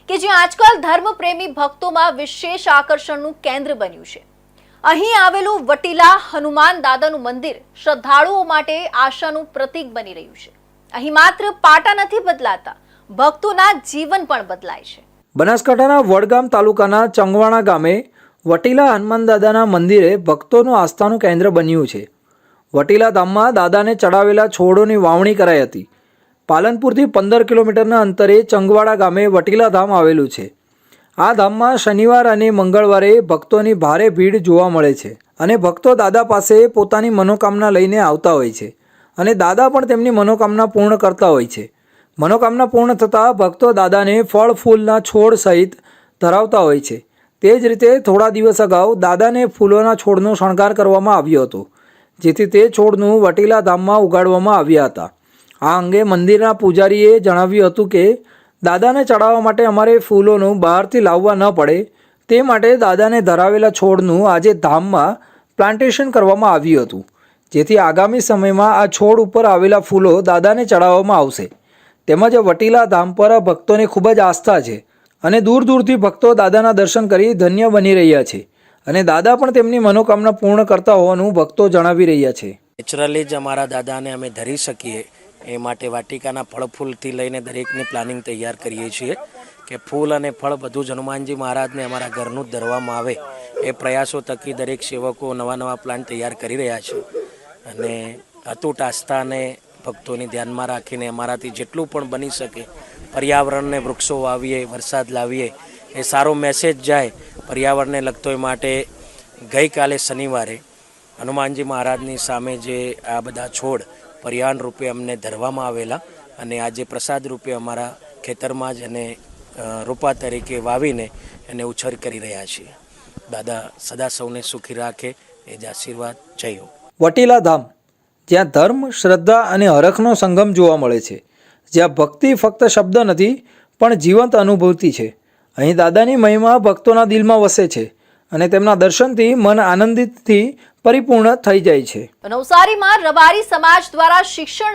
કે જે આજકાલ ધર્મપ્રેમી ભક્તોમાં વિશેષ આકર્ષણનું કેન્દ્ર બન્યું છે। અહીં આવેલું વટીલા હનુમાન દાદાનું મંદિર શ્રદ્ધાળુઓ માટે આશાનું પ્રતીક બની રહ્યું છે। અહીં માત્ર પાટા નથી બદલાતા, ભક્તોના જીવન પણ બદલાય છે। બનાસકાંઠાના વડગામ તાલુકાના ચંગવાણા ગામે વટીલા હનુમાન દાદાના મંદિરે ભક્તોનું આસ્થાનું કેન્દ્ર બન્યું છે। વટીલા ધામમાં દાદાને ચડાવેલા છોડોની વાવણી કરાઈ હતી। પાલનપુરથી 15 કિલોમીટરના અંતરે ચંગવાડા ગામે વટીલા ધામ આવેલું છે। આ ધામમાં શનિવાર અને મંગળવારે ભક્તોની ભારે ભીડ જોવા મળે છે અને ભક્તો દાદા પાસે પોતાની મનોકામના લઈને આવતા હોય છે અને દાદા પણ તેમની મનોકામના પૂર્ણ કરતા હોય છે। મનોકામના પૂર્ણ થતાં ભક્તો દાદાને ફળ ફૂલના છોડ સહિત ધરાવતા હોય છે। તે જ રીતે થોડા દિવસ અગાઉ દાદાને ફૂલોના છોડનો શણગાર કરવામાં આવ્યો હતો, જેથી તે છોડનું વટીલા ધામમાં ઉગાડવામાં આવ્યા હતા। આ અંગે મંદિરના પૂજારીએ જણાવ્યું હતું કે દાદાને ચડાવવા માટે અમારે ફૂલોનું બહારથી લાવવા ન પડે, તે માટે દાદાને ધરાવેલા છોડનું આજે ધામમાં પ્લાન્ટેશન કરવામાં આવ્યું હતું, જેથી આગામી સમયમાં આ છોડ ઉપર આવેલા ફૂલો દાદાને ચડાવવામાં આવશે। તેમજ વટીલા ધામ પર ભક્તોની ખૂબ જ આસ્થા છે અને દૂર દૂરથી ભક્તો દાદાના દર્શન કરી ધન્ય બની રહ્યા છે અને દાદા પણ તેમની મનોકામના પૂર્ણ કરતા હોવાનું ભક્તો જણાવી રહ્યા છે। નેચરલી જ અમારા દાદાને અમે ધરી શકીએ એ માટે વાટિકાના ફળ ફૂલથી લઈને દરેકની પ્લાનિંગ તૈયાર કરીએ છીએ કે ફૂલ અને ફળ બધું જ હનુમાનજી મહારાજને અમારા ઘરનું જ ધરવામાં આવે એ પ્રયાસો થકી દરેક સેવકો નવા નવા પ્લાન તૈયાર કરી રહ્યા છે અને અતૂટ આસ્થાને ભક્તોની ધ્યાનમાં રાખીને અમારાથી જેટલું પણ બની શકે પર્યાવરણને વૃક્ષો વાવીએ, વરસાદ લાવીએ, એ સારો મેસેજ જાય પર્યાવરણને લગતો એ માટે ગઈકાલે શનિવારે હનુમાનજી મહારાજની સામે જે આ બધા છોડ પર્યાવરણ રૂપે અમને ધરવામાં આવેલા અને આજે પ્રસાદ રૂપે અમારા ખેતરમાં જ એને રોપા તરીકે વાવીને એને ઉછેર કરી રહ્યા છીએ। દાદા સદા સૌને સુખી રાખે એ જ આશીર્વાદ। જય હો। વટીલા ધામ, જ્યાં ધર્મ, શ્રદ્ધા અને હરખનો સંગમ જોવા મળે છે, જ્યાં ભક્તિ ફક્ત શબ્દ નથી પણ જીવંત અનુભૂતિ છે। અહીં દાદાની મહિમા ભક્તોના દિલમાં વસે છે અને તેમના દર્શનથી મન આનંદિતથી પરિપૂર્ણ થઈ જાય છે। નવસારીમાં રબારી સમાજ દ્વારા શિક્ષણ